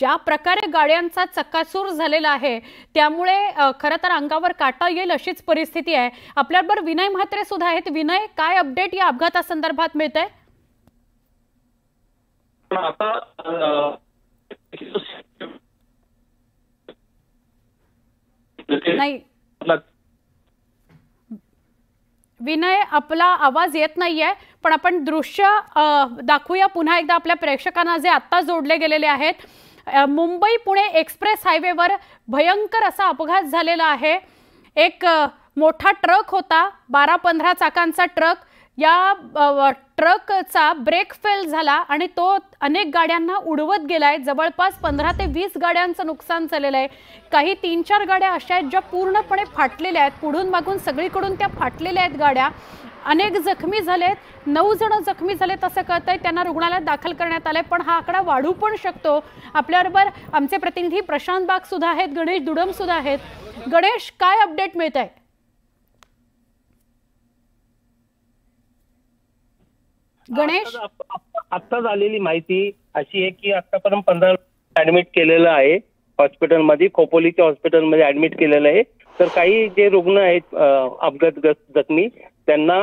ज्या प्रकारे गाड्यांचा चक्काचूर झालेला आहे त्यामुळे खरं तर अंगावर काटा येईल अशीच परिस्थिती आहे। आपल्याबरोबर विनय म्हात्रे सुद्धा आहेत। विनय, काय अपडेट या अपघातासंदर्भात मिळतंय? नाही विनय, आपला आवाज येत नाहीये, पण आपण दृश्य दाखवूया पुन्हा एकदा आपल्या प्रेक्षकांना जे आता जोडले गेलेले आहेत। मुंबई पुणे एक्सप्रेस हायवेवर भयंकर असा अपघात झालेला आहे। एक मोठा ट्रक होता, 12-15 चाकांचा ट्रक। या ट्रकचा ब्रेक फेल झाला आणि तो अनेक गाड्यांना उडवत गेलाय। जवळपास 15 ते 20 गाड्यांचं नुकसान झालेलं आहे। काही 3-4 गाड्या अशा आहेत ज्या पूर्णपणे फाटलेल्या आहेत, पुढून मागून सगळीकडून त्या फाटलेल्या आहेत गाड्या। अनेक जखमी झालेत, 9 जण जखमी झालेत असं कळतंय। त्यांना रुग्णालयात दाखल करण्यात आले, पण हा आकडा वाढू पण शकतो। आपल्याबरोबर आमचे प्रतिनिधी प्रशांत बाग सुद्धा आहेत, गणेश दुडम सुद्धा आहेत। गणेश, काय अपडेट मिळतंय? गणेश, आता झालेली माहिती अशी आहे की आतापर्यंत 15 ऍडमिट केलेलं आहे हॉस्पिटलमध्ये, खोपोलीच्या हॉस्पिटलमध्ये ऍडमिट केलेलं आहे। तर काही जे रुग्ण आहेत अपघातग्रस्त जखमी त्यांना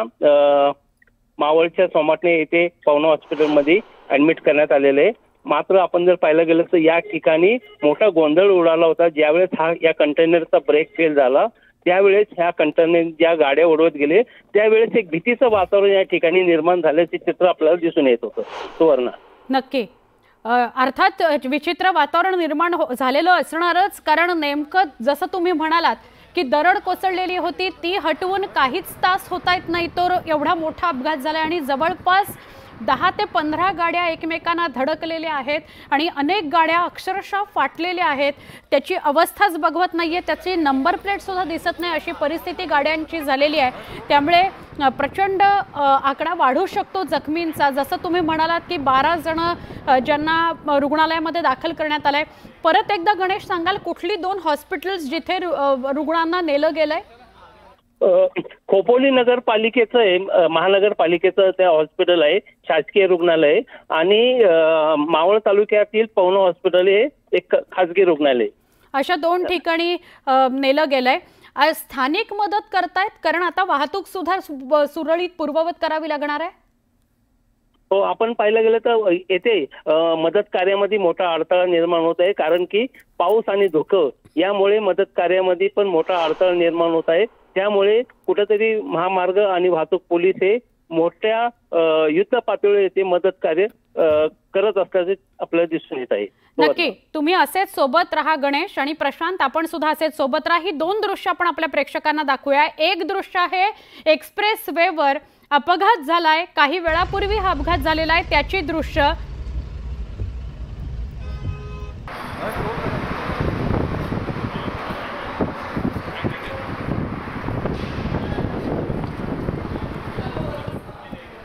मावळच्या सोमाटणे येथे पवना हॉस्पिटलमध्ये ऍडमिट करण्यात आलेलं आहे। मात्र आपण जर पाहायला गेलं तर या ठिकाणी मोठा गोंधळ उडाला होता। ज्यावेळेस या कंटेनरचा ब्रेक फेल झाला त्यावेळेस ह्या कंटेनर ज्या गाड्या उडवत गेले त्यावेळेस एक भीतीचं वातावरण या ठिकाणी निर्माण झाल्याचे चित्र आपल्याला दिसून येत होतं। सुवर्णा, नक्की अर्थात विचित्र वातावरण निर्माण झालेलं असणारच, कारण नेमकं जसं तुम्ही म्हणालात की दरड कोसळलेली होती ती हटवून काहीच तास होता येत नाही तर एवढा मोठा अपघात झाला आणि जवळपास 10 ते 15 गाड्या एकमेकांना धडकलेल्या आहेत आणि अनेक गाड्या अक्षरशः फाटलेल्या आहेत। त्याची अवस्थाच बघवत नाहीये, त्याची नंबर प्लेट सुद्धा दिसत नाही अशी परिस्थिती गाड्यांची झालेली आहे। त्यामुळे प्रचंड आकडा वाढू शकतो जखमींचा। जसं तुम्ही म्हणालात की 12 जण ज्यांना रुग्णालयामध्ये दाखल करण्यात आलंय। परत एकदा गणेश सांगाल, कुठली 2 हॉस्पिटल्स जिथे रुग्णांना नेलं गेलंय? खोपोली नगरपालिकेचं आहे, महानगरपालिकेचं त्या हॉस्पिटल आहे, शासकीय रुग्णालय, आणि मावळ तालुक्यातील पवना हॉस्पिटल हे एक खासगी रुग्णालय। अशा 2 ठिकाणी नेलं गेलंय। स्थानिक मदत करतायत, कारण आता वाहतूक सुद्धा सुरळीत पूर्ववत करावी लागणार आहे। हो, आपण पाहायला गेलं तर येथे मदत कार्यामध्ये मोठा अडथळा निर्माण होत आहे, कारण की पाऊस आणि धुकं यामुळे मदत कार्यामध्ये पण मोठा अडथळा निर्माण होत आहे। त्यामुळे कुठेतरी महामार्ग आणि वाहतूक पोलीस हे मोठ्या युद्ध पातळीवर येथे मदत कार्य करत असल्याचे आपल्याला दिसून येत आहे। नक्की, तुम्ही असेच सोबत राहा गणेश आणि प्रशांत, आपण सुद्धा असेच सोबत राहा। ही 2 दृश्य आपण आपल्या प्रेक्षकांना दाखवूया। एक दृश्य आहे एक्सप्रेस वेवर अपघात झालाय, काही वेळापूर्वी हा अपघात झालेला आहे त्याची दृश्य।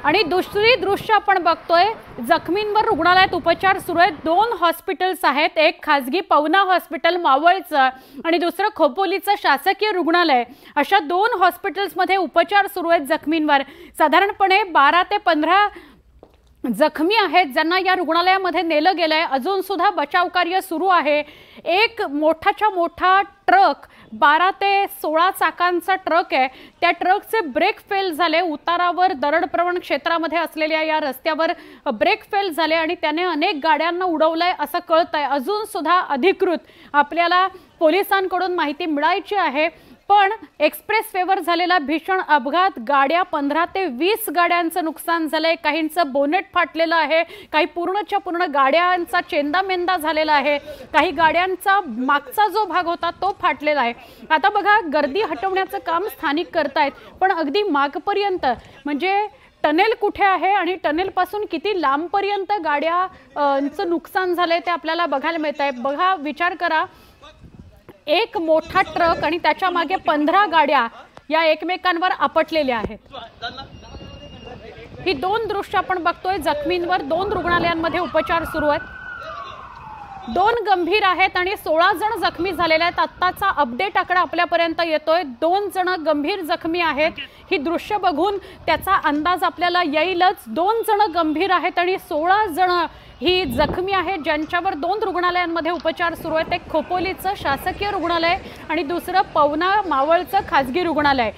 आणि दुसरी दृश्य आपण बघतोय, जखमींवर रुग्णालयात उपचार सुरू आहेत। 2 हॉस्पिटल्स आहेत, एक खासगी पवना हॉस्पिटल मावळचं आणि दुसरं खोपोलीचं शासकीय रुग्णालय। अशा 2 हॉस्पिटल्समध्ये उपचार सुरू आहेत जखमींवर। साधारणपणे 12 ते 15 जखमी आहेत ज्यांना या रुग्णालयामध्ये नेलं गेलंय। अजून सुद्धा बचाव कार्य सुरू आहे। एक मोठाच्या मोठा ट्रक, 12 ते 16 चाकांचा ट्रक आहे, त्या ट्रकचे ब्रेक फेल झाले। उतारावर दरडप्रवण क्षेत्रामध्ये असलेल्या या रस्त्यावर ब्रेक फेल झाले आणि त्याने अनेक गाड्यांना उडवलंय असं कळतंय। अजून सुद्धा अधिकृत आपल्याला पोलिसांकडून माहिती मिळायची आहे, पण एक्सप्रेस वेवर झालेला भीषण अपघात, गाड्या 15 ते 20 गाड्यांचं नुकसान झालंय। काहींचं बोनेट फाटलेलं आहे, काही पूर्णच्या पूर्ण गाड्यांचा चेंदामेंदा झालेला आहे, काही गाड्यांचा मागचा जो भाग होता तो फाटलेला आहे। आता बघा, गर्दी हटवण्याचं काम स्थानिक करतायत, पण अगदी मागपर्यंत म्हणजे टनेल कुठे आहे आणि टनेल पासून किती लांबपर्यंत गाड्यांचं नुकसान झालंय ते आपल्याला बघायला मिळतंय। बघा, विचार करा, एक मोठा ट्रक आणि त्याच्या मागे 15 गाड्या या एकमेकांवर आपटलेल्या आहेत। ही 2 दृश्य आपण बघतोय, जखमींवर 2 रुग्णालयांमध्ये उपचार सुरू आहेत। 2 गंभीर आहेत आणि 16 जण जखमी झालेले आहेत। आत्ताचा अपडेट आकडा आपल्यापर्यंत येतोय, 2 जण गंभीर जखमी आहेत। ही दृश्य बघून त्याचा अंदाज आपल्याला येईलच। 2 जण गंभीर आहेत आणि 16 जण ही जखमी आहेत, ज्यांच्यावर 2 रुग्णालयांमध्ये उपचार सुरू आहेत। एक खोपोलीचं शासकीय रुग्णालय आणि दुसरं पवना मावळचं खाजगी रुग्णालय।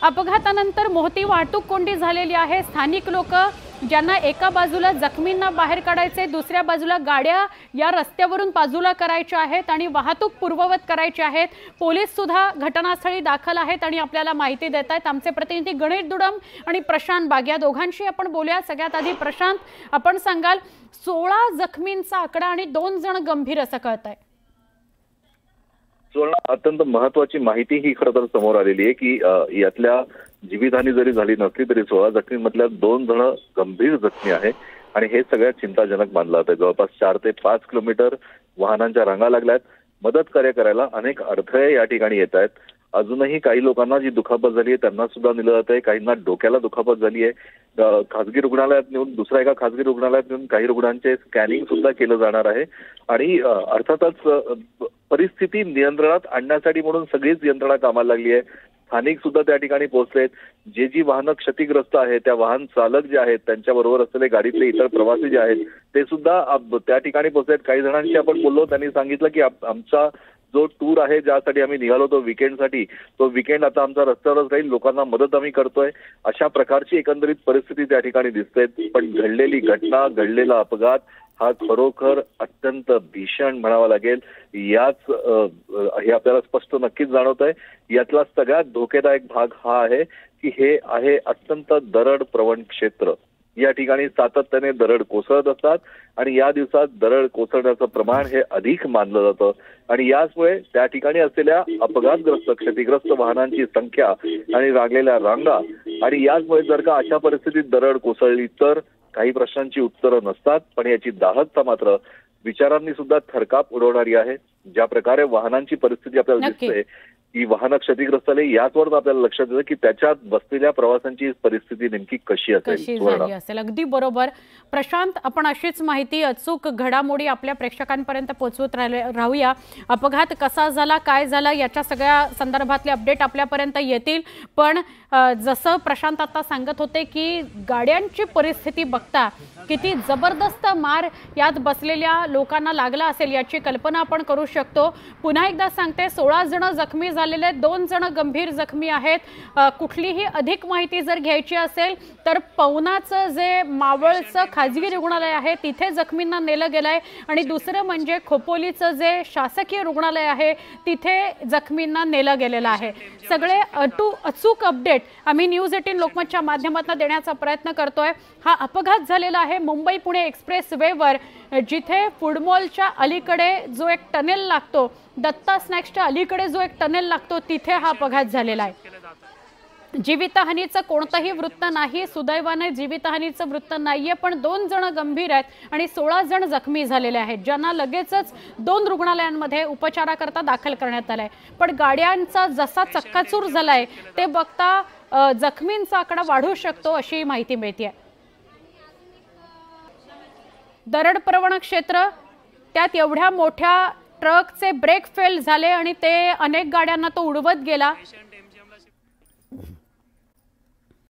अपघातानंतर मोठी वाहतूक कोंडी झालेली आहे। स्थानिक लोक ज्यांना एका बाजूला जखमींना बाहेर काढायचे, दुसऱ्या बाजूला गाड्या या रस्त्यावरून बाजूला करायच्या आहेत आणि वाहतूक पूर्ववत करायची आहेत। पोलीस सुद्धा घटनास्थळी दाखल आहेत आणि आपल्याला माहिती देत आहेत। आमचे प्रतिनिधी गणेश दुडम आणि प्रशांत बाग या दोघांशी आपण बोलूया। सगळ्यात आधी प्रशांत, आपण सांगाल 16 जखमींचा आकडा आणि 2 जण गंभीर असं कळतंय। अत्यंत महत्वाची माहिती ही खरं तर समोर आलेली आहे की यातल्या जीवितहानी जरी झाली नसली तरी 16 जखमींमधल्या 2 जण गंभीर जखमी आहे आणि हे सगळ्यात चिंताजनक मानलं जातं। जवळपास 4 ते 5 किलोमीटर वाहनांच्या रांगा लागल्यात। मदत कार्य करायला अनेक अडथळे या ठिकाणी येत आहेत। अजूनही काही लोकांना जी दुखापत झाली आहे त्यांना सुद्धा नेलं जात आहे, काहींना डोक्याला दुखापत झाली आहे। खासगी रुग्णालयात नेऊन दुसऱ्या एका खासगी रुग्णालयात नेऊन काही रुग्णांचे स्कॅनिंग सुद्धा केलं जाणार आहे आणि अर्थातच परिस्थिती नियंत्रणात आणण्यासाठी म्हणून सगळीच यंत्रणा कामाला लागली आहे। स्थानिक सुद्धा त्या ठिकाणी पोहोचलेत। जी वाहनं क्षतिग्रस्त आहेत त्या वाहन चालक जे आहेत त्यांच्याबरोबर असलेले गाडीतले इतर प्रवासी जे आहेत ते सुद्धा त्या ठिकाणी पोहोचलेत। काही जणांशी आपण बोललो, त्यांनी सांगितलं की आमचा जो टूर आहे ज्यासाठी आम्ही निघालो होतो वीकेंडसाठी, तो वीकेंड आता आमचा रस्त्यावरच राहील, लोकांना मदत आम्ही करतोय, अशा प्रकारची एकंदरीत परिस्थिती त्या ठिकाणी दिसते। पण घडलेली घटना, घडलेला अपघात हा खरोखर अत्यंत भीषण म्हणावा लागेल। याच हे आपल्याला स्पष्ट नक्कीच जाणवत आहे। यातला सगळ्यात धोकेदायक भाग हा आहे की हे आहे अत्यंत दरड प्रवण क्षेत्र। या ठिकाणी सातत्याने दरड कोसळत असतात आणि या दिवसात दरड कोसळण्याचं प्रमाण हे अधिक मानलं जातं आणि याचमुळे त्या ठिकाणी असलेल्या अपघातग्रस्त क्षतिग्रस्त वाहनांची संख्या आणि लागलेल्या रांगा आणि याचमुळे जर का अशा परिस्थितीत दरड कोसळली तर काही प्रश्नांची उत्तरं नसतात, पण याची दाहकता मात्र विचारांनी सुद्धा थरकाप उडवणारी आहे। ज्या प्रकारे वाहनांची परिस्थिती आपल्याला दिसते की वाहनं क्षतिग्रस्त झाले, याचवर आपल्याला लक्षात येतं की त्याच्यात बसलेल्या प्रवाशांची परिस्थिती नेमकी कशी असेल। अगदी बरोबर प्रशांत, आपण अशीच माहिती अचूक घडामोडी आपल्या प्रेक्षकांपर्यंत पोहोचवत राहूया। अपघात कसा झाला, काय झाला, याच्या सगळ्या संदर्भातले अपडेट आपल्यापर्यंत येतील। पण जसं प्रशांत आता सांगत होते की गाड्यांची परिस्थिती बघता किती जबरदस्त मार यात बसलेल्या लोकांना लागला असेल याची कल्पना आपण करू शकतो। पुन्हा एकदा सांगते, 16 जण जखमी झालेले, 2 जण गंभीर जखमी आहेत। कुठलीही अधिक माहिती जर घ्यायची असेल तर पवनाचं जे मावळचं खाजगी रुग्णालय आहे तिथे जखमींना नेलं गेलंय आणि दुसरं म्हणजे खोपोलीचं जे शासकीय रुग्णालय आहे तिथे जखमींना नेलं गेलेलं आहे। सगळे अचूक अपडेट आम्ही न्यूज 18 लोकमतच्या माध्यमातून देण्याचा प्रयत्न करतोय। हा अपघात झालेला आहे मुंबई पुणे एक्सप्रेस वेवर, जिथे फूडमॉलच्या अलीकडे जो एक टनेल लागतो, दत्ता स्नॅक्सच्या अलीकडे जो एक टनेल लागतो, तिथे हा अपघात झालेला आहे। जीवितहानीचं कोणतंही वृत्त नाही, सुदैवाने जीवितहानीचं वृत्त नाहीये, पण 2 जण गंभीर आहेत आणि 16 जण जखमी झालेले आहेत, ज्यांना लगेचच 2 रुग्णालयांमध्ये उपचाराकरता दाखल करण्यात आलंय। पण गाड्यांचा जसा चक्काचूर झालाय ते बघता जखमींचा आकडा वाढू शकतो अशी माहिती मिळते। दरड प्रवण क्षेत्र, त्यात एवढ्या मोठ्या ट्रकचे ब्रेक फेल झाले आणि ते अनेक गाड्यांना तो उडवत गेला।